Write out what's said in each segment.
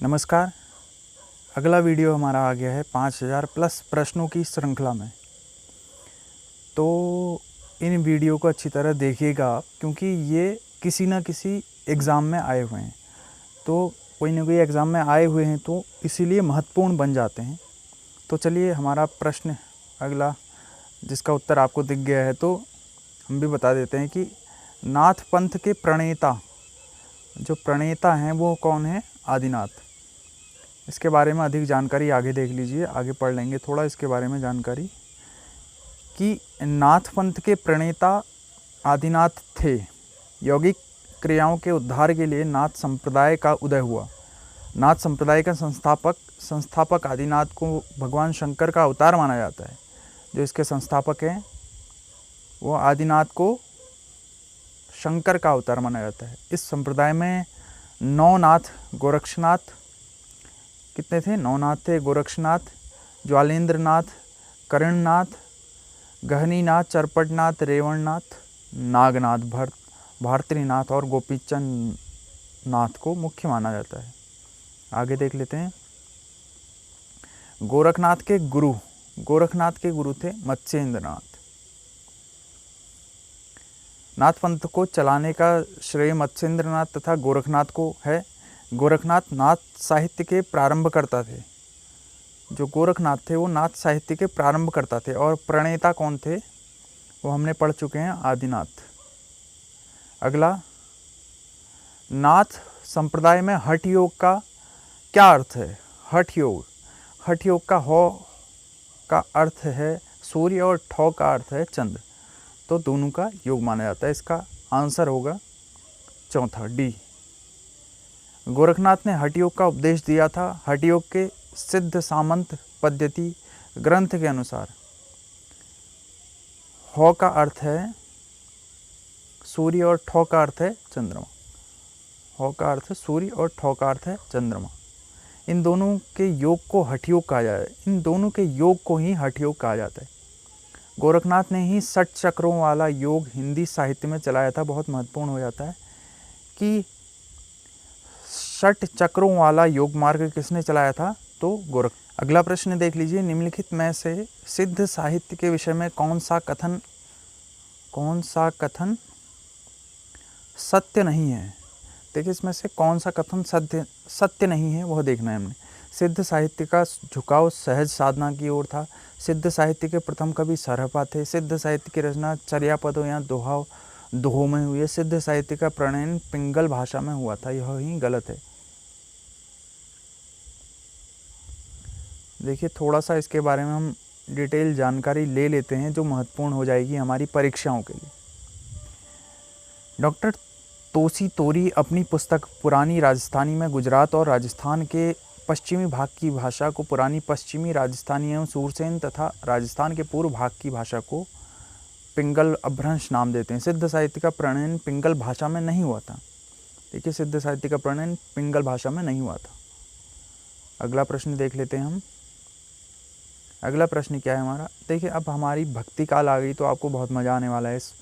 नमस्कार। अगला वीडियो हमारा आ गया है 5000 प्लस प्रश्नों की श्रृंखला में। तो इन वीडियो को अच्छी तरह देखिएगा क्योंकि ये किसी न किसी एग्ज़ाम में आए हुए हैं। तो कोई ना कोई एग्ज़ाम में आए हुए हैं तो इसीलिए महत्वपूर्ण बन जाते हैं। तो चलिए हमारा प्रश्न अगला जिसका उत्तर आपको दिख गया है तो हम भी बता देते हैं कि नाथ पंथ के प्रणेता जो प्रणेता हैं वो कौन है? आदिनाथ। इसके बारे में अधिक जानकारी आगे देख लीजिए, आगे पढ़ लेंगे थोड़ा इसके बारे में जानकारी कि नाथ पंथ के प्रणेता आदिनाथ थे। यौगिक क्रियाओं के उद्धार के लिए नाथ संप्रदाय का उदय हुआ। नाथ संप्रदाय का संस्थापक आदिनाथ को भगवान शंकर का अवतार माना जाता है। जो इसके संस्थापक हैं वो आदिनाथ को शंकर का अवतार माना जाता है। इस संप्रदाय में 9 नाथ गोरक्षनाथ कितने थे? 9 नाथ थे। गोरक्षनाथ, ज्वालेंद्रनाथ, करणनाथ, गहनीनाथ, चरपटनाथ, रेवणनाथ, नागनाथ, भारतरीनाथ और गोपीचंद नाथ को मुख्य माना जाता है। आगे देख लेते हैं। गोरखनाथ के गुरु थे मत्स्येंद्रनाथ। नाथ पंथ को चलाने का श्रेय मत्स्येंद्रनाथ तथा गोरखनाथ को है। गोरखनाथ नाथ साहित्य के प्रारंभकर्ता थे। जो गोरखनाथ थे वो नाथ साहित्य के प्रारंभकर्ता थे। और प्रणेता कौन थे वो हमने पढ़ चुके हैं, आदिनाथ। अगला, नाथ संप्रदाय में हठ योग का क्या अर्थ है? हठ योग का हो का अर्थ है सूर्य और ठौ का अर्थ है चंद्र। तो दोनों का योग माना जाता है। इसका आंसर होगा चौथा, डी। गोरखनाथ ने हठ योग का उपदेश दिया था। हठ योग के सिद्ध सामंत पद्धति ग्रंथ के अनुसार हौ का अर्थ है सूर्य और ठौ का अर्थ है चंद्रमा। हौ का अर्थ है सूर्य और ठौ का अर्थ है चंद्रमा। इन दोनों के योग को हठ योग कहा जाता है। इन दोनों के योग को ही हठ योग कहा जाता है। गोरखनाथ ने ही 6 चक्रों वाला योग हिंदी साहित्य में चलाया था। बहुत महत्वपूर्ण हो जाता है कि 6 चक्रों वाला योग मार्ग किसने चलाया था? तो गोरख। अगला प्रश्न देख लीजिए। निम्नलिखित में से सिद्ध साहित्य के विषय में कौन सा कथन सत्य नहीं है? देखिए इसमें से कौन सा कथन सत्य नहीं है वह देखना है हमने। सिद्ध साहित्य का झुकाव सहज साधना की ओर था। सिद्ध साहित्य के प्रथम कवि सरहपा थे। सिद्ध साहित्य की रचना चर्यापदों या दोहों में हुई है। सिद्ध साहित्य का प्रणयन पिंगल भाषा में हुआ था। यह ही गलत है। देखिए थोड़ा सा इसके बारे में हम डिटेल जानकारी ले लेते हैं जो महत्वपूर्ण हो जाएगी हमारी परीक्षाओं के लिए। डॉक्टर तोसी तोरी अपनी पुस्तक पुरानी राजस्थानी में गुजरात और राजस्थान के पश्चिमी भाग की भाषा को पुरानी पश्चिमी राजस्थानी एवं सूरसेन तथा राजस्थान के पूर्व भाग की भाषा को पिंगल अभ्रंश नाम देते हैं। सिद्ध साहित्य का प्रणयन पिंगल भाषा में नहीं हुआ था। देखिए सिद्ध साहित्य का प्रणयन पिंगल भाषा में नहीं हुआ था। अगला प्रश्न देख लेते हैं हम। अगला प्रश्न क्या है हमारा? देखिए अब हमारी भक्ति काल आ गई तो आपको बहुत मज़ा आने वाला है इस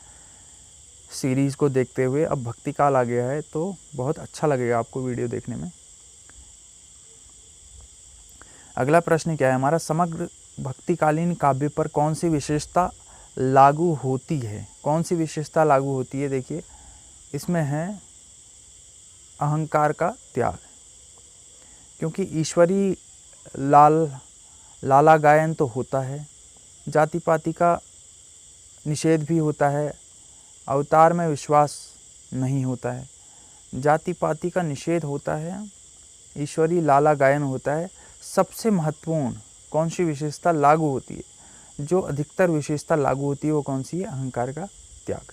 सीरीज़ को देखते हुए। अब भक्ति काल आ गया है तो बहुत अच्छा लगेगा आपको वीडियो देखने में। अगला प्रश्न क्या है हमारा? समग्र भक्तिकालीन काव्य पर कौन सी विशेषता लागू होती है? कौन सी विशेषता लागू होती है? देखिए इसमें है अहंकार का त्याग। क्योंकि ईश्वरी लाला गायन तो होता है, जाति पाति का निषेध भी होता है, अवतार में विश्वास नहीं होता है, जाति पाति का निषेध होता है, ईश्वरी लाला गायन होता है। सबसे महत्वपूर्ण कौन सी विशेषता लागू होती है? जो अधिकतर विशेषता लागू होती है वो कौन सी है? अहंकार का त्याग।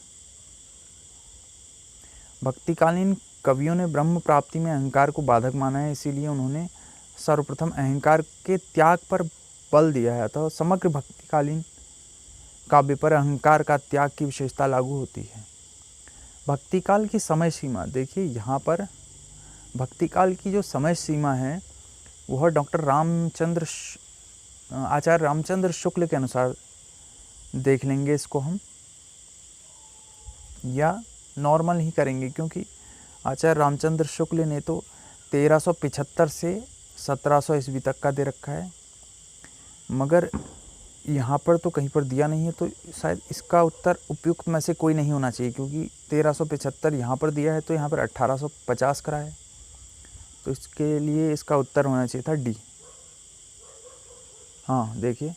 भक्तिकालीन कवियों ने ब्रह्म प्राप्ति में अहंकार को बाधक माना है, इसीलिए उन्होंने सर्वप्रथम अहंकार के त्याग पर बल दिया है। तो समग्र भक्तिकालीन काव्य पर अहंकार का त्याग की विशेषता लागू होती है। भक्तिकाल की समय सीमा, देखिए यहाँ पर भक्तिकाल की जो समय सीमा है वह डॉक्टर आचार्य रामचंद्र शुक्ल के अनुसार देख लेंगे इसको हम, या नॉर्मल ही करेंगे क्योंकि आचार्य रामचंद्र शुक्ल ने तो 1375 से 1700 ईस्वी तक का दे रखा है, मगर यहाँ पर तो कहीं पर दिया नहीं है, तो शायद इसका उत्तर उपयुक्त में से कोई नहीं होना चाहिए, क्योंकि 1375 यहाँ पर दिया है तो यहाँ पर 1850 करा है, तो इसके लिए इसका उत्तर होना चाहिए था डी। हाँ देखिए,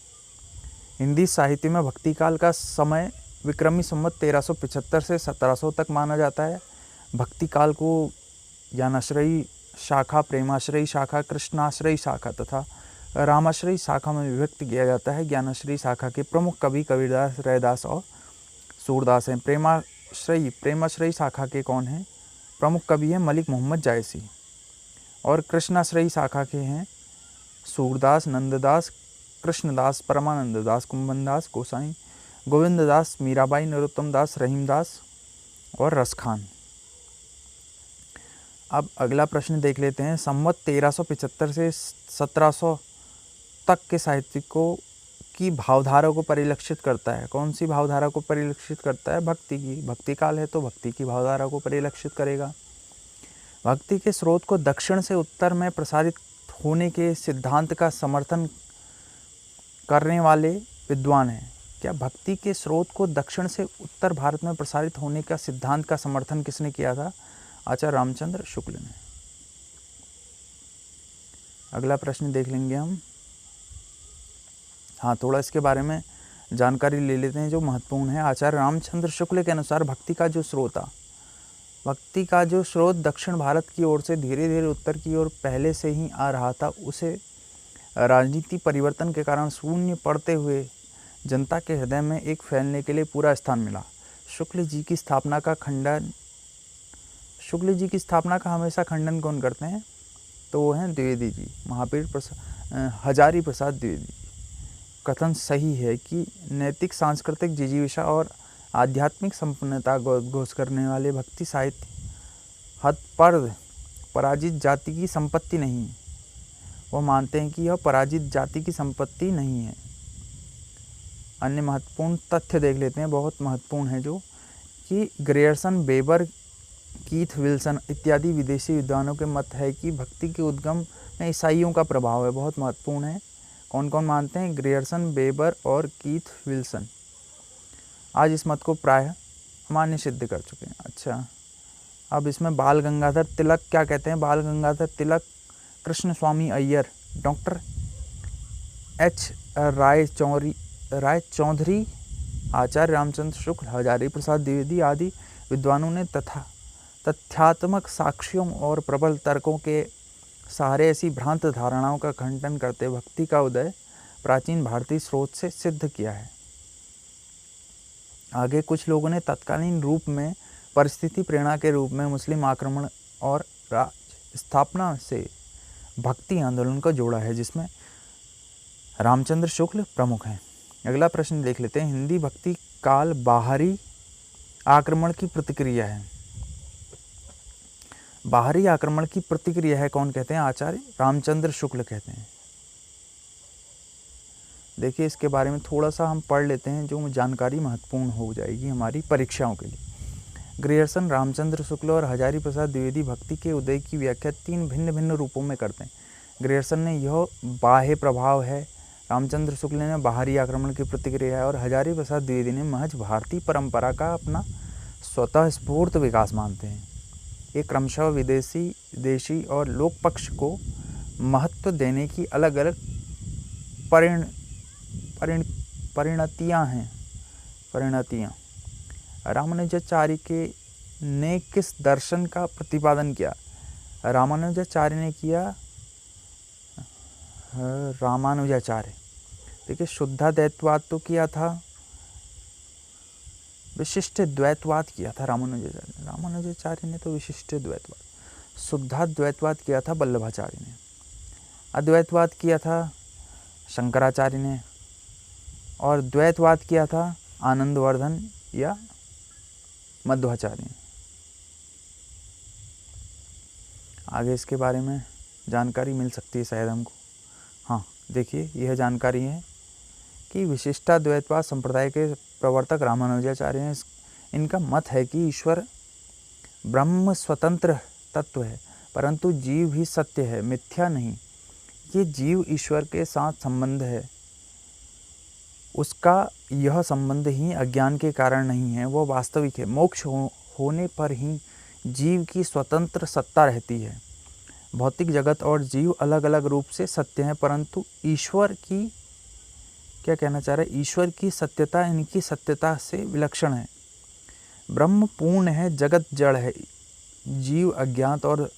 हिंदी साहित्य में भक्ति काल का समय विक्रमी संवत 1375 से 1700 तक माना जाता है। भक्ति काल को ज्ञानाश्रयी शाखा, प्रेमाश्रयी शाखा, कृष्णाश्रयी शाखा तथा रामाश्रयी शाखा में विभक्त किया जाता है। ज्ञानाश्रयी शाखा के प्रमुख कवि कबीरदास, रैदास और सूरदास हैं। प्रेमाश्रयी शाखा के कौन हैं? प्रमुख कवि हैं मलिक मोहम्मद जायसी। और कृष्णाश्रयी शाखा के हैं सूरदास, नंददास, कृष्णदास, परमानंद दास, कुंभन दास, गोसाई, गोविंद दास, मीराबाई, नरोत्तम दास, रहीम दास और रसखान। अब अगला प्रश्न देख लेते हैं। संवत 1375 से 1700 तक के साहित्यिकों की भावधारा को परिलक्षित करता है। कौन सी भावधारा को परिलक्षित करता है? भक्ति की। भक्ति काल है तो भक्ति की भावधारा को परिलक्षित करेगा। भक्ति के स्रोत को दक्षिण से उत्तर में प्रसारित होने के सिद्धांत का समर्थन करने वाले विद्वान हैं। क्या भक्ति के स्रोत को दक्षिण से उत्तर भारत में प्रसारित होने का सिद्धांत का समर्थन किसने किया था? आचार्य रामचंद्र शुक्ल ने। अगला प्रश्न देख लेंगे हम। हाँ, थोड़ा इसके बारे में जानकारी ले लेते हैं जो महत्वपूर्ण है। आचार्य रामचंद्र शुक्ल के अनुसार भक्ति का जो स्रोत दक्षिण भारत की ओर से धीरे धीरे उत्तर की ओर पहले से ही आ रहा था, उसे राजनीति परिवर्तन के कारण शून्य पड़ते हुए जनता के हृदय में एक फैलने के लिए पूरा स्थान मिला। शुक्ल जी की स्थापना का हमेशा खंडन कौन करते हैं? तो वो हैं द्विवेदी जी, हजारी प्रसाद द्विवेदी। कथन सही है कि नैतिक, सांस्कृतिक जिजीविषा और आध्यात्मिक संपन्नता को उद्घोष करने वाले भक्ति साहित्य हतपर्द पराजित जाति की संपत्ति नहीं। वो मानते हैं कि यह पराजित जाति की संपत्ति नहीं है। अन्य महत्वपूर्ण तथ्य देख लेते हैं, बहुत महत्वपूर्ण है जो कि ग्रेयर्सन, वेबर, कीथ विल्सन इत्यादि विदेशी विद्वानों के मत है कि भक्ति के उद्गम में ईसाइयों का प्रभाव है। बहुत महत्वपूर्ण है। कौन कौन मानते हैं? ग्रेयर्सन, वेबर और कीथ विल्सन आज इस मत को प्रायः अमान्य सिद्ध कर चुके हैं। अच्छा, अब इसमें बाल गंगाधर तिलक क्या कहते हैं? बाल गंगाधर तिलक, कृष्ण स्वामी अय्यर, डॉक्टर एच राय चौधरी, आचार्य रामचंद्र शुक्ल, हजारी प्रसाद द्विवेदी आदि विद्वानों ने तथ्यात्मक साक्ष्यों और प्रबल तर्कों के सहारे ऐसी भ्रांत धारणाओं का खंडन करते भक्ति का उदय प्राचीन भारतीय स्रोत से सिद्ध किया है। आगे कुछ लोगों ने तत्कालीन रूप में परिस्थिति प्रेरणा के रूप में मुस्लिम आक्रमण और राज स्थापना से भक्ति आंदोलन को जोड़ा है, जिसमें रामचंद्र शुक्ल प्रमुख हैं। अगला प्रश्न देख लेते हैं। हिंदी भक्ति काल बाहरी आक्रमण की प्रतिक्रिया है। बाहरी आक्रमण की प्रतिक्रिया है कौन कहते हैं? आचार्य रामचंद्र शुक्ल कहते हैं। देखिए, इसके बारे में थोड़ा सा हम पढ़ लेते हैं जो जानकारी महत्वपूर्ण हो जाएगी हमारी परीक्षाओं के लिए। ग्रेयर्सन, रामचंद्र शुक्ल और हजारी प्रसाद द्विवेदी भक्ति के उदय की व्याख्या 3 भिन्न भिन्न रूपों में करते हैं। ग्रेयर्सन ने यह बाह्य प्रभाव है, रामचंद्र शुक्ल ने बाहरी आक्रमण की प्रतिक्रिया है और हजारी प्रसाद द्विवेदी ने महज भारतीय परंपरा का अपना स्वतः स्फूर्त विकास मानते हैं। ये क्रमशः विदेशी और लोक पक्ष को महत्व देने की अलग अलग परिणतियाँ। रामानुजाचार्य ने किस दर्शन का प्रतिपादन किया? रामानुजाचार्य ने किया देखिए, शुद्धाद्वैतवाद तो किया था, विशिष्ट द्वैतवाद किया था रामानुजाचार्य ने तो विशिष्ट द्वैतवाद। शुद्धाद्वैतवाद किया था वल्लभाचार्य ने। अद्वैतवाद किया था शंकराचार्य ने और द्वैतवाद किया था आनंदवर्धन या मध्वाचार्य ने। आगे इसके बारे में जानकारी मिल सकती है शायद हमको। हाँ देखिए, यह जानकारी है कि विशिष्टाद्वैतवाद संप्रदाय के प्रवर्तक रामानुजाचार्य हैं। इनका मत है कि ईश्वर ब्रह्म स्वतंत्र तत्व है, परंतु जीव ही सत्य है, मिथ्या नहीं। ये जीव ईश्वर के साथ संबंध है, उसका यह संबंध ही अज्ञान के कारण नहीं है, वो वास्तविक है। मोक्ष होने पर ही जीव की स्वतंत्र सत्ता रहती है। भौतिक जगत और जीव अलग अलग रूप से सत्य हैं, परंतु ईश्वर की, क्या कहना चाह रहे हैं, ईश्वर की सत्यता इनकी सत्यता से विलक्षण है। ब्रह्म पूर्ण है, जगत जड़ है, जीव अज्ञात और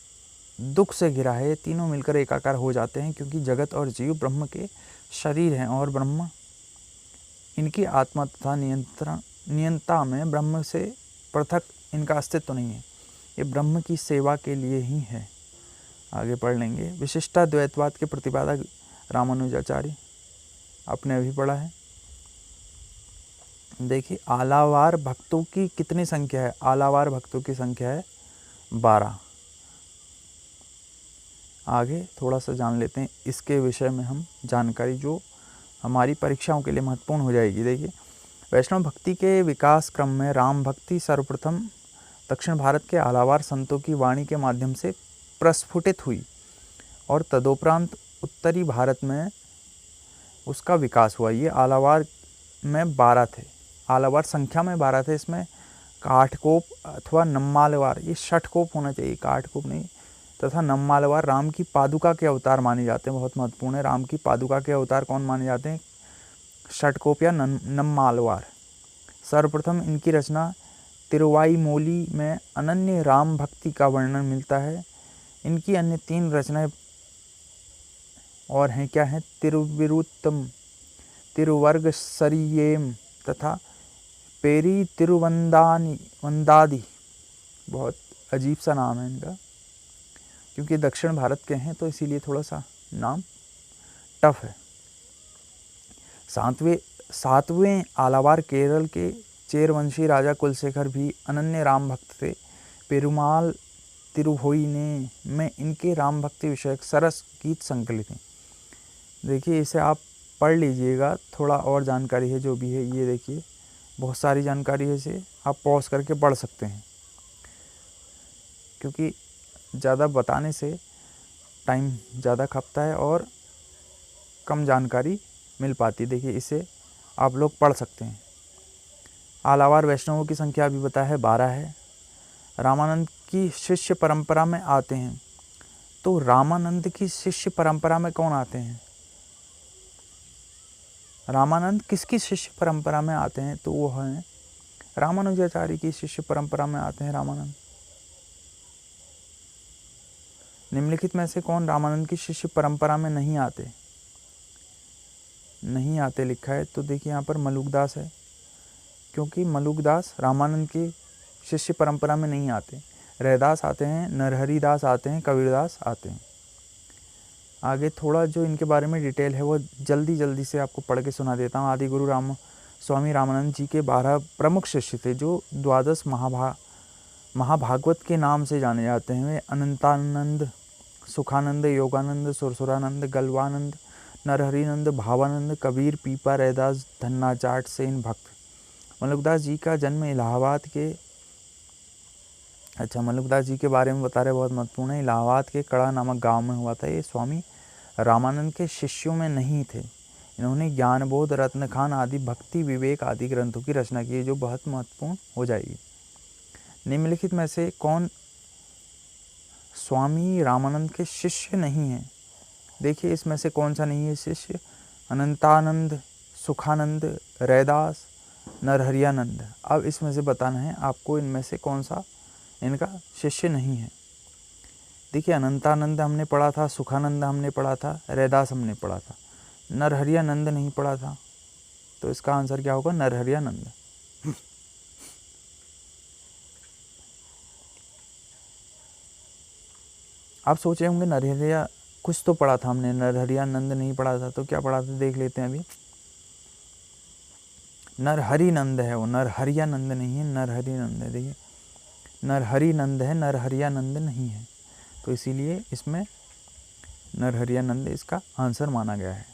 दुख से घिरा है। ये तीनों मिलकर एकाकार हो जाते हैं, क्योंकि जगत और जीव ब्रह्म के शरीर हैं और ब्रह्म इनकी आत्मा तथा नियंता में ब्रह्म से पृथक इनका अस्तित्व नहीं है। ये ब्रह्म की सेवा के लिए ही है। आगे पढ़ लेंगे। विशिष्टाद्वैतवाद के प्रतिपादक रामानुजाचार्य, आपने अभी पढ़ा है। देखिए, आलावार भक्तों की कितनी संख्या है? आलावार भक्तों की संख्या है 12। आगे थोड़ा सा जान लेते हैं इसके विषय में हम जानकारी, जो हमारी परीक्षाओं के लिए महत्वपूर्ण हो जाएगी। देखिए, वैष्णव भक्ति के विकास क्रम में राम भक्ति सर्वप्रथम दक्षिण भारत के आलावार संतों की वाणी के माध्यम से प्रस्फुटित हुई और तदोपरांत उत्तरी भारत में उसका विकास हुआ। ये आलावार में 12 थे, आलावार संख्या में 12 थे। इसमें काठकोप अथवा नम्मालवार, ये षठकोप होना चाहिए, काठकोप नहीं, तथा नम्मालवार राम की पादुका के अवतार माने जाते हैं। बहुत महत्वपूर्ण है, राम की पादुका के अवतार कौन माने जाते हैं? षठकोप या नम्मालवार। सर्वप्रथम इनकी रचना तिरुवाईमोली में अनन्य राम भक्ति का वर्णन मिलता है। इनकी अन्य 3 रचनाएं और हैं, क्या हैं? तिरुविरुत्तम, तिरुवर्ग सरियेम तथा पेरी तिरुवंदादी। बहुत अजीब सा नाम है इनका, क्योंकि दक्षिण भारत के हैं तो इसीलिए थोड़ा सा नाम टफ है। सातवें आलावार केरल के चेरवंशी राजा कुलशेखर भी अनन्य राम भक्त थे। पेरुमाल तिरुभोईने में इनके राम भक्ति विषयक सरस गीत संकलित हैं। देखिए, इसे आप पढ़ लीजिएगा, थोड़ा और जानकारी है जो भी है। ये देखिए, बहुत सारी जानकारी है, इसे आप पॉज करके पढ़ सकते हैं, क्योंकि ज़्यादा बताने से टाइम ज़्यादा खपता है और कम जानकारी मिल पाती। देखिए, इसे आप लोग पढ़ सकते हैं। आलावार वैष्णवों की संख्या अभी बताया है 12 है। रामानंद की शिष्य परंपरा में आते हैं, तो रामानंद की शिष्य परंपरा में कौन आते हैं? रामानंद किसकी शिष्य परंपरा में आते हैं? तो वो हैं रामानुजाचार्य की शिष्य परंपरा में आते हैं रामानंद। निम्नलिखित में से कौन रामानंद की शिष्य परंपरा में नहीं आते लिखा है? तो देखिए, यहाँ पर मलुकदास है, क्योंकि मलुकदास रामानंद की शिष्य परंपरा में नहीं आते। रैदास आते हैं, नरहरिदास आते हैं, कबीरदास आते हैं। आगे थोड़ा जो इनके बारे में डिटेल है वो जल्दी से आपको पढ़ के सुना देता हूँ। आदि गुरु स्वामी रामानंद जी के 12 प्रमुख शिष्य थे, जो द्वादश महाभागवत के नाम से जाने जाते हैं। वे अनंतानंद, सुखानंद, योगानंद, सुरसुरानंद, गलवानंद, नरहरिनंद, भावानंद, कबीर, पीपा, रैदास, धन्नाचाट सेन भक्त। मलुकदास जी का जन्म इलाहाबाद के, मलुकदास जी के बारे में बता रहे, बहुत महत्वपूर्ण है। इलाहाबाद के कड़ा नामक गांव में हुआ था। ये स्वामी रामानंद के शिष्यों में नहीं थे। इन्होंने ज्ञानबोध, रत्नखान आदि, भक्ति विवेक आदि ग्रंथों की रचना की, जो बहुत महत्वपूर्ण हो जाएगी। निम्नलिखित में से कौन स्वामी रामानंद के शिष्य नहीं है? देखिए, इसमें से कौन सा नहीं है शिष्य? अनंतानंद, सुखानंद, रैदास, नरहरियानंद। अब इसमें से बताना है आपको, इनमें से कौन सा इनका शिष्य नहीं है। देखिए, अनंतानंद हमने पढ़ा था, सुखानंद हमने पढ़ा था, रैदास हमने पढ़ा था, नरहरियानंद नहीं पढ़ा था। तो इसका आंसर क्या होगा? नरहरियानंद। आप सोचे होंगे नरहरिया कुछ तो पढ़ा था हमने, नरहरियानंद नहीं पढ़ा था। तो क्या पढ़ा था देख लेते हैं अभी। नरहरिनंद है वो, नरहरियानंद नहीं है, नरहरिनंद है। देखिए, नरहरिनंद है, नरहरियानंद नहीं है, तो इसीलिए इसमें नरहरियानंद इसका आंसर माना गया है।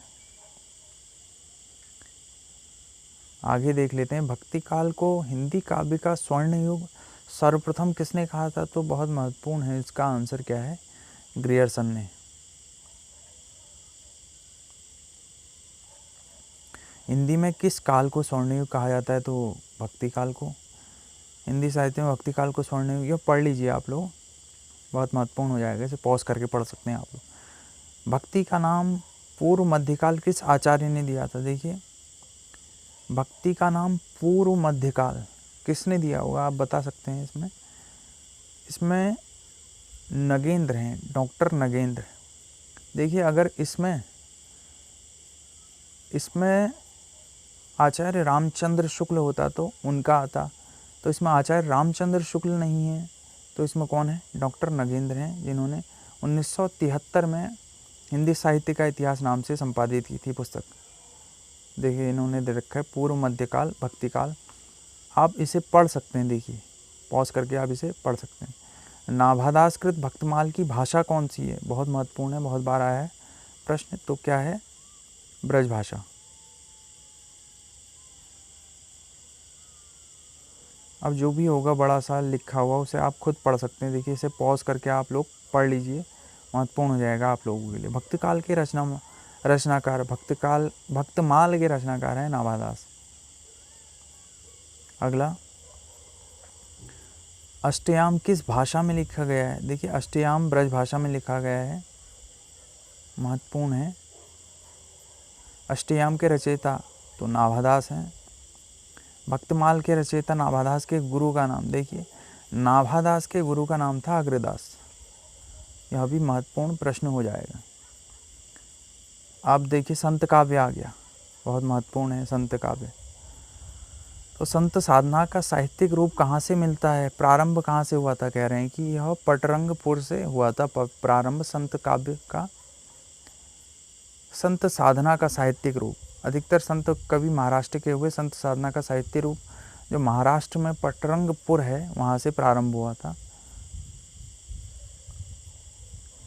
आगे देख लेते हैं। भक्ति काल को हिंदी काव्य का स्वर्ण युग सर्वप्रथम किसने कहा था? तो बहुत महत्वपूर्ण है, इसका आंसर क्या है? ग्रियर्सन ने। हिंदी में किस काल को स्वर्णयुग कहा जाता है? तो भक्ति काल को। हिंदी साहित्य में भक्ति काल को स्वर्णयुग, ये पढ़ लीजिए आप लोग, बहुत महत्वपूर्ण हो जाएगा, इसे पॉज करके पढ़ सकते हैं आप लोग। भक्ति का नाम पूर्व मध्यकाल किस आचार्य ने दिया था? देखिए, भक्ति का नाम पूर्व मध्यकाल किसने दिया होगा, आप बता सकते हैं। इसमें नगेंद्र हैं, डॉक्टर नगेंद्र। देखिए, अगर इसमें आचार्य रामचंद्र शुक्ल होता तो उनका आता, तो इसमें आचार्य रामचंद्र शुक्ल नहीं है, तो इसमें कौन है? डॉक्टर नगेंद्र हैं, जिन्होंने 1973 में हिंदी साहित्य का इतिहास नाम से संपादित की थी पुस्तक। देखिए, इन्होंने दे रखा है पूर्व मध्यकाल भक्तिकाल। आप इसे पढ़ सकते हैं, देखिए पॉज करके आप इसे पढ़ सकते हैं। नाभादासकृत भक्तमाल की भाषा कौन सी है? बहुत महत्वपूर्ण है, बहुत बार आया है प्रश्न। तो क्या है? ब्रज भाषा। अब जो भी होगा बड़ा सा लिखा हुआ उसे आप खुद पढ़ सकते हैं। देखिए, इसे पॉज करके आप लोग पढ़ लीजिए, महत्वपूर्ण हो जाएगा आप लोगों के लिए। भक्तकाल के रचनाकार भक्तमाल के रचनाकार हैं नाभादास। अगला, अष्टयाम किस भाषा में लिखा गया है? देखिए, अष्टयाम ब्रज भाषा में लिखा गया है, महत्वपूर्ण है। अष्टयाम के रचयिता तो नाभादास हैं। भक्तमाल के रचयिता नाभादास के गुरु का नाम? देखिए, नाभादास के गुरु का नाम था अग्रदास। यह भी महत्वपूर्ण प्रश्न हो जाएगा। आप देखिए, संत काव्य आ गया, बहुत महत्वपूर्ण है संत काव्य। तो संत साधना का साहित्यिक रूप कहाँ से मिलता है? प्रारंभ कहाँ से हुआ था? कह रहे हैं कि यह पटरंगपुर से हुआ था प्रारंभ संत काव्य का। संत साधना का साहित्यिक रूप, अधिकतर संत कवि महाराष्ट्र के हुए। संत साधना का साहित्य रूप जो महाराष्ट्र में पटरंगपुर है, वहाँ से प्रारंभ हुआ था।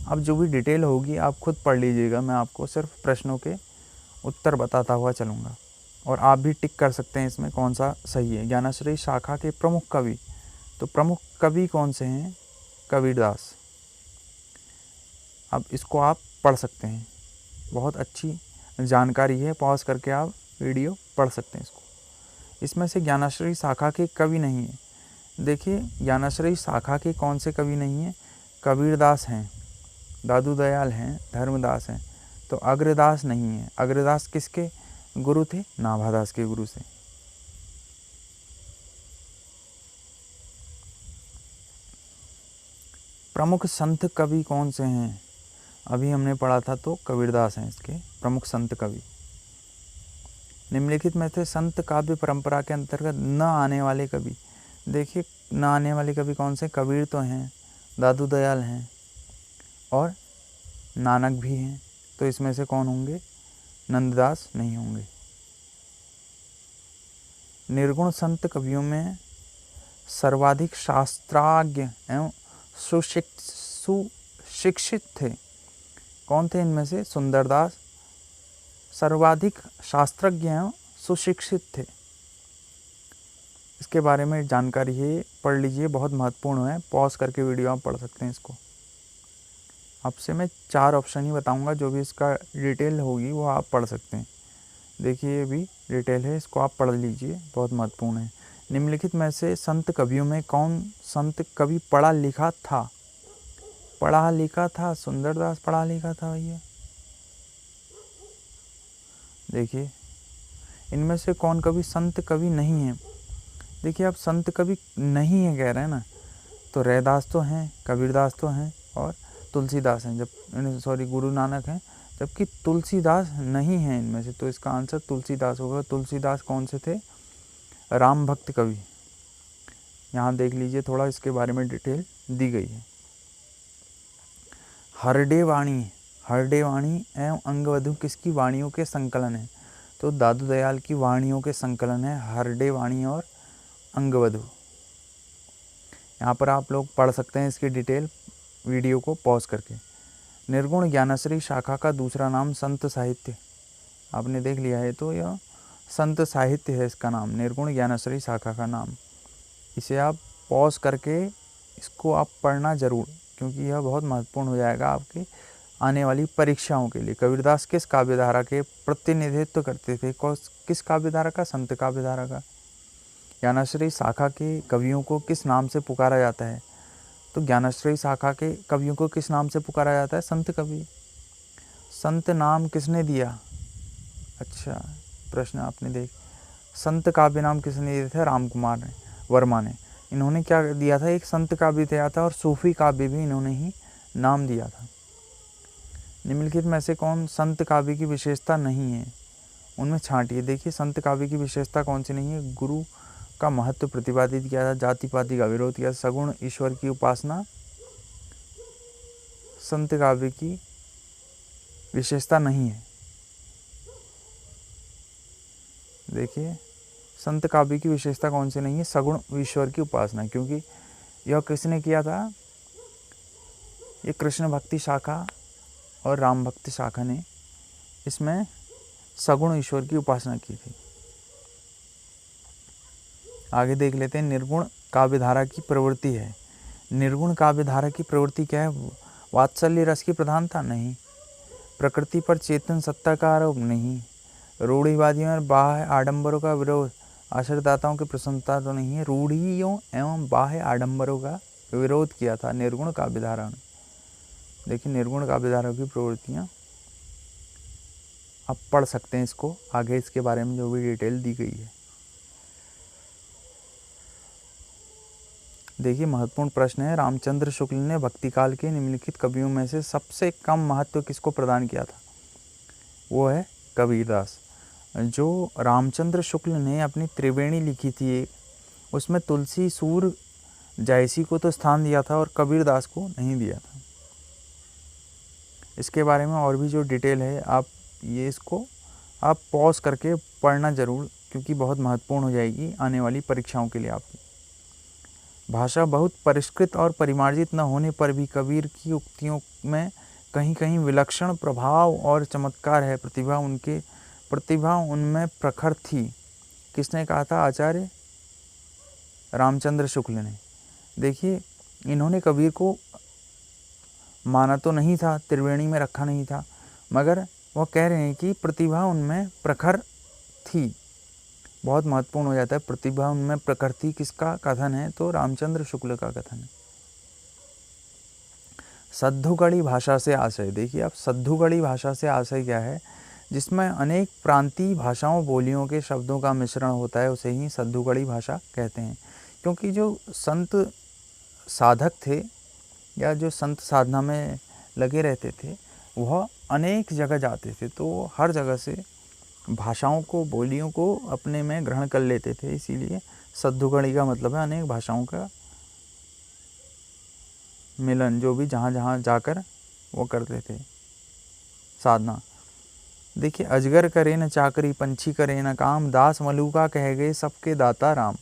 अब जो भी डिटेल होगी आप खुद पढ़ लीजिएगा, मैं आपको सिर्फ प्रश्नों के उत्तर बताता हुआ चलूँगा, और आप भी टिक कर सकते हैं इसमें कौन सा सही है। ज्ञानाश्रयी शाखा के प्रमुख कवि, तो प्रमुख कवि कौन से हैं? कबीरदास। अब इसको आप पढ़ सकते हैं, बहुत अच्छी जानकारी है, पॉज करके आप वीडियो पढ़ सकते हैं इसको। इसमें से ज्ञानाश्रयी शाखा के कवि नहीं है। देखिए, ज्ञानाश्रयी शाखा के कौन से कवि नहीं हैं? कबीरदास हैं, दादू दयाल हैं, धर्मदास हैं, तो अग्रदास नहीं है। अग्रदास किसके गुरु थे? नाभादास के गुरु से। प्रमुख संत कवि कौन से हैं? अभी हमने पढ़ा था, तो कबीरदास हैं इसके प्रमुख संत कवि। निम्नलिखित में से संत काव्य परंपरा के अंतर्गत न आने वाले कवि, देखिए न आने वाले कवि कौन से? कबीर तो हैं, दादू दयाल हैं और नानक भी हैं, तो इसमें से कौन होंगे? नंददास नहीं होंगे। निर्गुण संत कवियों में सर्वाधिक शास्त्राज्ञ एवं सुशिक्षित थे, कौन थे इनमें से? सुंदरदास सर्वाधिक शास्त्रज्ञ एवं सुशिक्षित थे। इसके बारे में जानकारी है, पढ़ लीजिए, बहुत महत्वपूर्ण है। पॉज करके वीडियो आप पढ़ सकते हैं इसको। आपसे मैं 4 ऑप्शन ही बताऊंगा, जो भी इसका डिटेल होगी वो आप पढ़ सकते हैं। देखिए, ये भी डिटेल है, इसको आप पढ़ लीजिए, बहुत महत्वपूर्ण है। निम्नलिखित में से संत कवियों में कौन संत कवि पढ़ा लिखा था? पढ़ा लिखा था, सुंदरदास पढ़ा लिखा था भैया। देखिए, इनमें से कौन कवि संत कवि नहीं है? देखिए, आप संत कवि नहीं है कह रहे हैं ना, तो रैदास तो हैं, कबीरदास तो हैं और तुलसीदास हैं, गुरु नानक हैं, जबकि तुलसीदास नहीं हैं इनमें से। तो इसका आंसर तुलसीदास होगा। तुलसीदास कौन से थे? राम भक्त कवि। यहाँ देख लीजिए, थोड़ा इसके बारे में डिटेल दी गई है। हरडे वाणी एवं अंगवधु किसकी वाणियों के संकलन है? तो दादू दयाल की वाणियों के संकलन है हरडे वाणी और अंगवधु। यहाँ पर आप लोग पढ़ सकते हैं इसकी डिटेल, वीडियो को पॉज करके। निर्गुण ज्ञानाश्रयी शाखा का दूसरा नाम संत साहित्य, आपने देख लिया है, तो यह संत साहित्य है इसका नाम, निर्गुण ज्ञानाश्रयी शाखा का नाम। इसे आप पॉज करके इसको आप पढ़ना ज़रूर, क्योंकि यह बहुत महत्वपूर्ण हो जाएगा आपके आने वाली परीक्षाओं के लिए। कबीरदास किस काव्यधारा के प्रतिनिधित्व करते थे? किस काव्यधारा का? संत काव्यधारा का। ज्ञानाश्रयी शाखा के कवियों को किस नाम से पुकारा जाता है? तो ज्ञानाश्रयी शाखा के कवियों को किस नाम से पुकारा जाता है? संत कवि। संत नाम किसने दिया? अच्छा प्रश्न आपने देख। संत काव्य नाम किसने दिया था? रामकुमार वर्मा ने। इन्होंने क्या दिया था? एक संत काव्य दिया था और सूफी काव्य भी इन्होंने ही नाम दिया था। निम्नलिखित में से कौन संत काव्य की विशेषता नहीं है? उनमें छांटिए। देखिए संत काव्य की विशेषता कौन सी नहीं है? गुरु का महत्व प्रतिपादित किया था, जाति पाति का विरोध किया, सगुण ईश्वर की उपासना संत काव्य की विशेषता नहीं है। देखिए संत काव्य की विशेषता कौन सी नहीं है? सगुण ईश्वर की उपासना, क्योंकि यह किसने किया था? ये कृष्ण भक्ति शाखा और राम भक्ति शाखा ने इसमें सगुण ईश्वर की उपासना की थी। आगे देख लेते हैं। निर्गुण काव्यधारा की प्रवृत्ति है। निर्गुण काव्यधारा की प्रवृत्ति क्या है? वात्सल्य रस की प्रधानता? नहीं। प्रकृति पर चेतन सत्ता का आरोप? नहीं। रूढ़िवादियों और बाह्य आडंबरों का विरोध? आश्रयदाताओं की प्रसन्नता तो नहीं है। रूढ़ियों एवं बाह्य आडंबरों का विरोध किया था निर्गुण काव्यधारा ने। देखिए निर्गुण काव्यधारा की प्रवृत्तियाँ आप पढ़ सकते हैं इसको, आगे इसके बारे में जो भी डिटेल दी गई है। देखिए महत्वपूर्ण प्रश्न है। रामचंद्र शुक्ल ने भक्तिकाल के निम्नलिखित कवियों में से सबसे कम महत्व किसको प्रदान किया था? वो है कबीरदास। जो रामचंद्र शुक्ल ने अपनी त्रिवेणी लिखी थी उसमें तुलसी सूर जायसी को तो स्थान दिया था और कबीरदास को नहीं दिया था। इसके बारे में और भी जो डिटेल है आप ये इसको आप पॉज करके पढ़ना ज़रूर, क्योंकि बहुत महत्वपूर्ण हो जाएगी आने वाली परीक्षाओं के लिए आपकी। भाषा बहुत परिष्कृत और परिमार्जित न होने पर भी कबीर की उक्तियों में कहीं कहीं विलक्षण प्रभाव और चमत्कार है। प्रतिभा उनमें प्रखर थी। किसने कहा था? आचार्य रामचंद्र शुक्ल ने। देखिए इन्होंने कबीर को माना तो नहीं था, त्रिवेणी में रखा नहीं था, मगर वह कह रहे हैं कि प्रतिभा उनमें प्रखर थी। बहुत महत्वपूर्ण हो जाता है। प्रतिभा उनमें प्रखर थी किसका कथन है? तो रामचंद्र शुक्ल का कथन है। सद्धुगढ़ी भाषा से आशय। देखिए आप सद्धुगढ़ी भाषा से आशय क्या है? जिसमें अनेक प्रांतीय भाषाओं बोलियों के शब्दों का मिश्रण होता है उसे ही सद्धुगढ़ी भाषा कहते हैं। क्योंकि जो संत साधक थे या जो संत साधना में लगे रहते थे वह अनेक जगह जाते थे, तो हर जगह से भाषाओं को बोलियों को अपने में ग्रहण कर लेते थे। इसीलिए सद्धुगढ़ी का मतलब है अनेक भाषाओं का मिलन, जो भी जहाँ जहाँ जाकर वो करते थे साधना। देखिए अजगर करे न चाकरी, पंछी करे न काम, दास मलूका कह गए सबके दाता राम।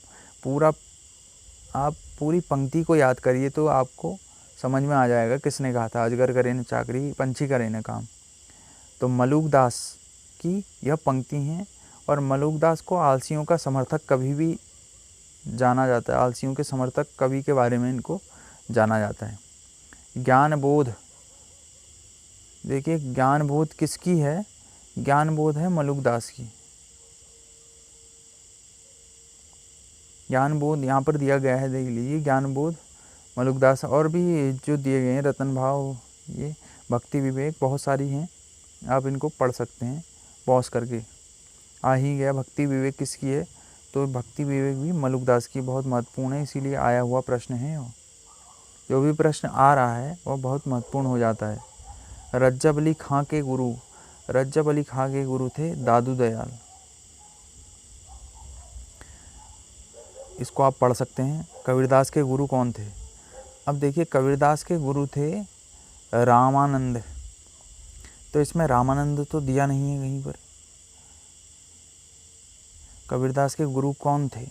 आप पूरी पंक्ति को याद करिए तो आपको समझ में आ जाएगा किसने कहा था। अजगर करे न चाकरी, पंछी करे न काम। तो मलूक दास की यह पंक्ति हैं और मलूक दास को आलसियों का समर्थक कवि भी जाना जाता है। आलसियों के समर्थक कवि के बारे में इनको जाना जाता है। ज्ञान बोध। देखिए ज्ञान बोध किसकी है? ज्ञान बोध है मलूक दास की। ज्ञान बोध यहाँ पर दिया गया है, देख लीजिए। ज्ञान बोध मलूक दास, और भी जो दिए गए हैं रतन भाव, ये भक्ति विवेक, बहुत सारी हैं, आप इनको पढ़ सकते हैं पॉज करके। आ ही गया भक्ति विवेक किसकी है? तो भक्ति विवेक भी मलूक दास की बहुत महत्वपूर्ण है, इसीलिए आया हुआ प्रश्न है। जो भी प्रश्न आ रहा है वह बहुत महत्वपूर्ण हो जाता है। रज्जब अली खां के गुरु। रज्जब अली खां के गुरु थे दादू दयाल। इसको आप पढ़ सकते हैं। कबीरदास के गुरु कौन थे? अब देखिए कबीरदास के गुरु थे रामानंद। तो इसमें रामानंद तो दिया नहीं है कहीं पर। कबीरदास के गुरु कौन थे?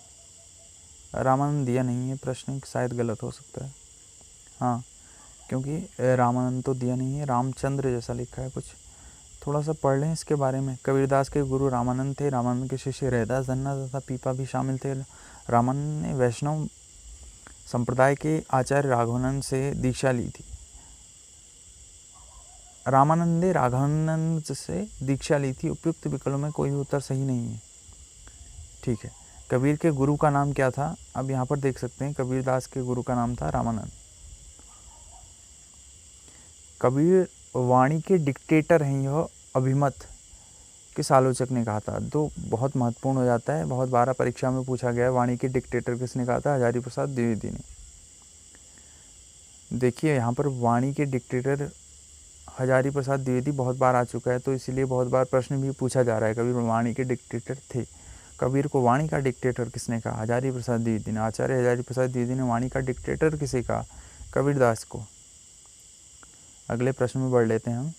रामानंद दिया नहीं है, प्रश्न शायद गलत हो सकता है। हाँ, क्योंकि रामानंद तो दिया नहीं है, रामचंद्र जैसा लिखा है कुछ। थोड़ा सा पढ़ लें इसके बारे में। कबीरदास के गुरु रामानंद थे। रामानंद के शिष्य रहदास धन्ना तथा पीपा भी शामिल थे। रामानंद ने वैष्णव संप्रदाय के आचार्य राघवानंद से दीक्षा ली थी। रामानंदे राघवानंद से दीक्षा ली थी, उपयुक्त विकल्पों में कोई उत्तर सही नहीं है। ठीक है। कबीर के गुरु का नाम क्या था? अब यहाँ पर देख सकते हैं कबीरदास के गुरु का नाम था रामानंद। कबीर वाणी के डिक्टेटर हैं, यह अभिमत किस आलोचक ने कहा था? तो बहुत महत्वपूर्ण हो जाता है, बहुत बार परीक्षा में पूछा गया है, वाणी के डिक्टेटर किसने कहा था? हजारी प्रसाद द्विवेदी ने। देखिए यहाँ पर वाणी के डिक्टेटर हजारी प्रसाद द्विवेदी बहुत बार आ चुका है, तो इसीलिए बहुत बार प्रश्न भी पूछा जा रहा है। कबीर वाणी के डिक्टेटर थे। कबीर को वाणी का डिक्टेटर किसने कहा? हजारी प्रसाद द्विवेदी ने। आचार्य हजारी प्रसाद द्विवेदी ने वाणी का डिक्टेटर किसे कहा? कबीरदास को। अगले प्रश्न में बढ़ लेते हैं हम।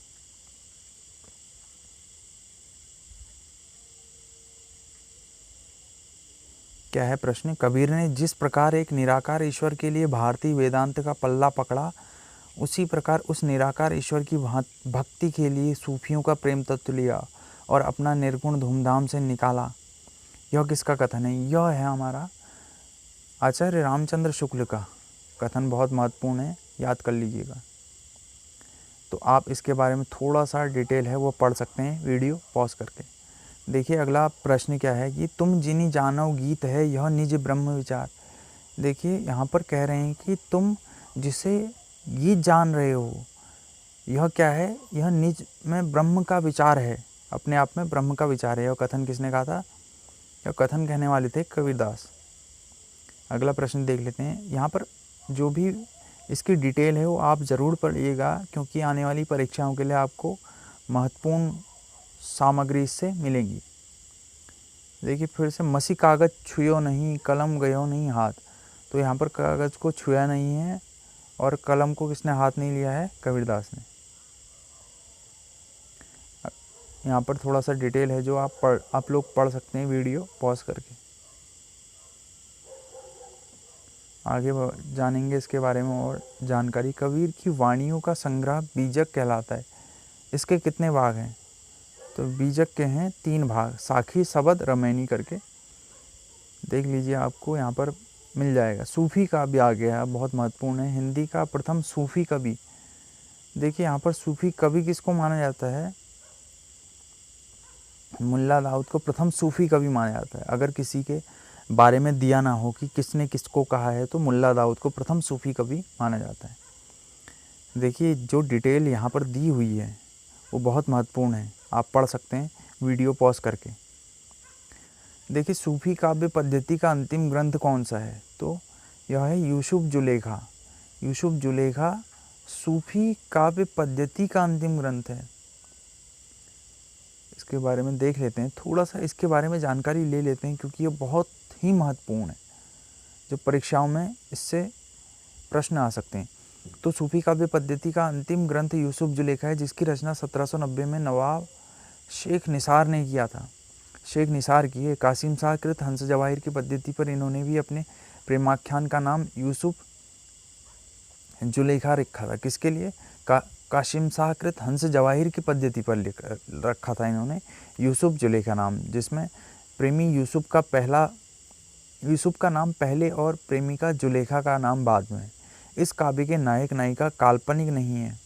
क्या है प्रश्न? कबीर ने जिस प्रकार एक निराकार ईश्वर के लिए भारतीय वेदांत का पल्ला पकड़ा, उसी प्रकार उस निराकार ईश्वर की भक्ति के लिए सूफियों का प्रेम तत्व लिया और अपना निर्गुण धूमधाम से निकाला। यह किसका कथन है? यह है हमारा आचार्य रामचंद्र शुक्ल का कथन। बहुत महत्वपूर्ण है, याद कर लीजिएगा। तो आप इसके बारे में थोड़ा सा डिटेल है वो पढ़ सकते हैं वीडियो पॉज करके। देखिए अगला प्रश्न क्या है कि तुम जिनी जानव गीत है यह निज ब्रह्म विचार। देखिए यहाँ पर कह रहे हैं कि तुम जिसे गीत जान रहे हो, यह क्या है? यह निज में ब्रह्म का विचार है, अपने आप में ब्रह्म का विचार है। यह कथन किसने कहा था? यह कथन कहने वाले थे कबीरदास। अगला प्रश्न देख लेते हैं। यहाँ पर जो भी इसकी डिटेल है वो आप ज़रूर पढ़िएगा, क्योंकि आने वाली परीक्षाओं के लिए आपको महत्वपूर्ण सामग्री इससे मिलेंगी। देखिए फिर से, मसी कागज़ छुयो नहीं, कलम गयो नहीं हाथ। तो यहाँ पर कागज़ को छुआ नहीं है और कलम को किसने हाथ नहीं लिया है? कबीरदास ने। यहाँ पर थोड़ा सा डिटेल है जो आप लोग पढ़ सकते हैं वीडियो पॉज करके। आगे जानेंगे इसके बारे में और जानकारी। कबीर की वाणियों का संग्रह बीजक कहलाता है। इसके कितने भाग हैं? तो बीजक के हैं 3 भाग, साखी, शबद, रमैनी करके। देख लीजिए, आपको यहाँ पर मिल जाएगा। सूफी काव्य आ गया है, बहुत महत्वपूर्ण है। हिंदी का प्रथम सूफी कवि। देखिए यहाँ पर सूफी कवि किसको माना जाता है? मुल्ला दाऊद को प्रथम सूफी कवि माना जाता है। अगर किसी के बारे में दिया ना हो कि किसने किसको कहा है, तो मुल्ला दाऊद को प्रथम सूफी कवि माना जाता है। देखिए जो डिटेल यहाँ पर दी हुई है वो बहुत महत्वपूर्ण है, आप पढ़ सकते हैं वीडियो पॉज करके। देखिए सूफी काव्य पद्धति का अंतिम ग्रंथ कौन सा है? तो यह है यूसुफ जुलेखा। यूसुफ जुलेखा सूफी काव्य पद्धति का अंतिम ग्रंथ है। इसके बारे में देख लेते हैं, थोड़ा सा इसके बारे में जानकारी ले लेते हैं, क्योंकि ये बहुत ही महत्वपूर्ण है। जो परीक्षाओं में इससे प्रश्न आ सकते हैं। तो सूफी काव्य पद्धति का अंतिम ग्रंथ यूसुफ जुलेखा है, जिसकी रचना 1790 में नवाब शेख निसार ने किया था। शेख निसार की है। कासिम शाह कृत हंस जवाहिर की पद्धति पर इन्होंने भी अपने प्रेमाख्यान का नाम यूसुफ जुलेखा रखा था। किसके लिए? कासिम शाह कृत हंस जवाहिर की पद्धति पर रखा था इन्होंने यूसुफ जुलेखा नाम, जिसमें प्रेमी यूसुफ का नाम पहले और प्रेमिका जुलेखा का नाम बाद में। इस काव्य के नायक नायिका काल्पनिक नहीं है।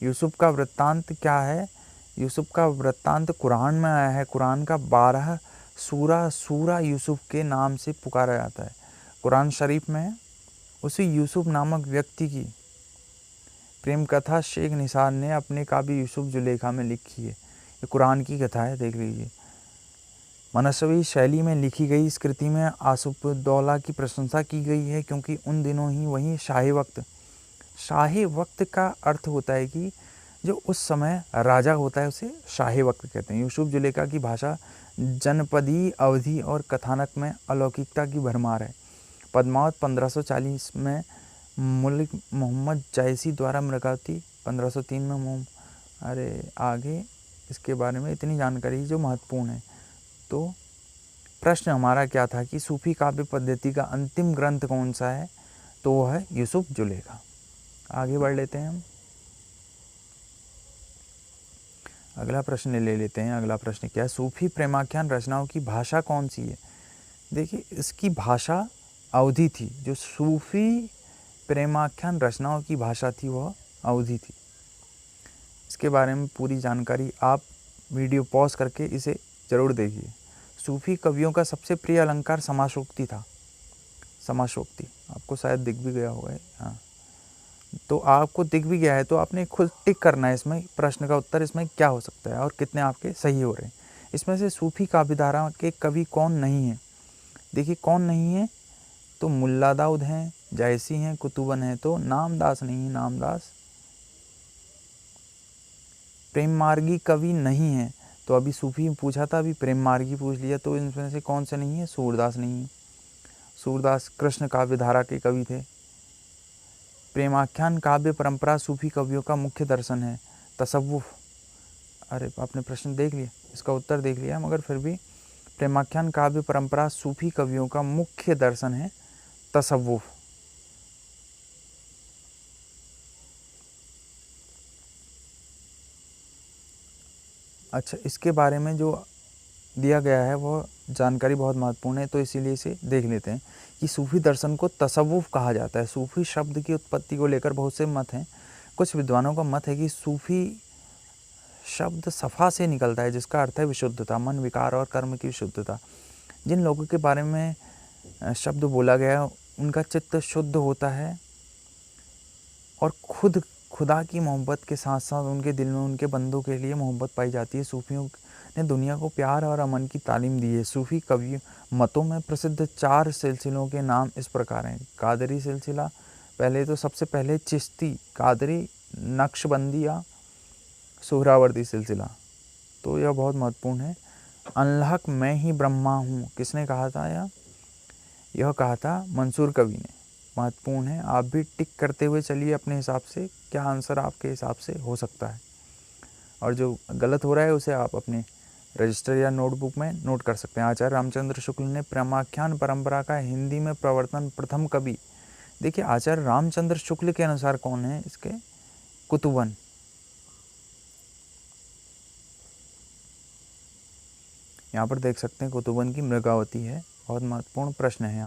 यूसुफ का वृत्तांत क्या है? यूसुफ का वृत्तांत कुरान में आया है। कुरान का 12 सूरा यूसुफ के नाम से पुकारा जाता है। कुरान शरीफ में उसी यूसुफ नामक व्यक्ति की प्रेम कथा शेख निसार ने अपने काव्य यूसुफ जुलेखा में लिखी है। ये कुरान की कथा है, देख लीजिए। मनसवी शैली में लिखी गई इस कृति में आसुफउद्दौला की प्रशंसा की गई है, क्योंकि उन दिनों ही वही शाही वक्त का अर्थ होता है कि जो उस समय राजा होता है उसे शाही वक्त कहते हैं। यूसुफ जुलेखा की भाषा जनपदी अवधि और कथानक में अलौकिकता की भरमार है। पद्मावत 1540 में मलिक मोहम्मद जायसी द्वारा मृगावती 1503 में आगे इसके बारे में इतनी जानकारी जो महत्वपूर्ण है। तो प्रश्न हमारा क्या था कि सूफी काव्य पद्धति का अंतिम ग्रंथ कौन सा है? तो वह है यूसुफ जुलेखा। आगे बढ़ लेते हैं हम। अगला प्रश्न ले लेते हैं। अगला प्रश्न क्या है? सूफी प्रेमाख्यान रचनाओं की भाषा कौन सी है? देखिए इसकी भाषा अवधी थी। जो सूफी प्रेमाख्यान रचनाओं की भाषा थी वह अवधी थी। इसके बारे में पूरी जानकारी आप वीडियो पॉज करके इसे ज़रूर देखिए। सूफ़ी कवियों का सबसे प्रिय अलंकार समासोक्ति था। समासोक्ति आपको शायद दिख भी गया होगा। हाँ, तो आपको दिख भी गया है तो आपने खुद टिक करना है इसमें, प्रश्न का उत्तर इसमें क्या हो सकता है और कितने आपके सही हो रहे हैं। इसमें से सूफ़ी काव्यधारा के कवि कौन नहीं हैं? देखिए कौन नहीं है, तो मुल्ला दाऊद हैं, जायसी हैं, कुतुबन हैं, तो नामदास नहीं है, नामदास। प्रेम मार्गी कवि नहीं है, तो अभी सूफी पूछा था, अभी प्रेम मार्गी पूछ लिया, तो इनमें से कौन से नहीं है? सूरदास नहीं है। सूरदास कृष्ण काव्यधारा के कवि थे। प्रेमाख्यान काव्य परंपरा सूफी कवियों का मुख्य दर्शन है। तसव्वुफ, अरे आपने प्रश्न देख लिया, इसका उत्तर देख लिया, मगर फिर भी प्रेमाख्यान काव्य परंपरा सूफी कवियों का मुख्य दर्शन है, तसव्वुफ। अच्छा, इसके बारे में जो दिया गया है वो जानकारी बहुत महत्वपूर्ण है, तो इसीलिए इसे देख लेते हैं कि सूफी दर्शन को तसव्वुफ कहा जाता है। सूफी शब्द की उत्पत्ति को लेकर बहुत से मत हैं। कुछ विद्वानों का मत है कि सूफी शब्द सफ़ा से निकलता है, जिसका अर्थ है विशुद्धता, मन, विकार और कर्म की विशुद्धता। जिन लोगों के बारे में शब्द बोला गया उनका चित्त शुद्ध होता है और खुदा की मोहब्बत के साथ साथ उनके दिल में उनके बंदों के लिए मोहब्बत पाई जाती है। सूफियों ने दुनिया को प्यार और अमन की तालीम दी है। सूफी कवि मतों में प्रसिद्ध 4 सिलसिलों के नाम इस प्रकार हैं। कादरी सिलसिला, पहले तो सबसे पहले चिश्ती, कादरी, नक्शबंदिया, सोहरावर्दी सिलसिला, तो यह बहुत महत्वपूर्ण है। अनहक मैं ही ब्रह्मा हूँ, किसने कहा था? यह कहा था मंसूर कवि ने। महत्वपूर्ण है, आप भी टिक करते हुए चलिए अपने हिसाब से, क्या आंसर आपके हिसाब से हो सकता है, और जो गलत हो रहा है उसे आप अपने रजिस्टर या नोटबुक में नोट कर सकते हैं। आचार्य रामचंद्र शुक्ल ने प्रेमाख्यान परंपरा का हिंदी में प्रवर्तन प्रथम कवि, देखिए आचार्य रामचंद्र शुक्ल के अनुसार कौन है इसके? कुतुबन। यहाँ पर देख सकते हैं कुतुबन की मृगावती है। बहुत महत्वपूर्ण प्रश्न है।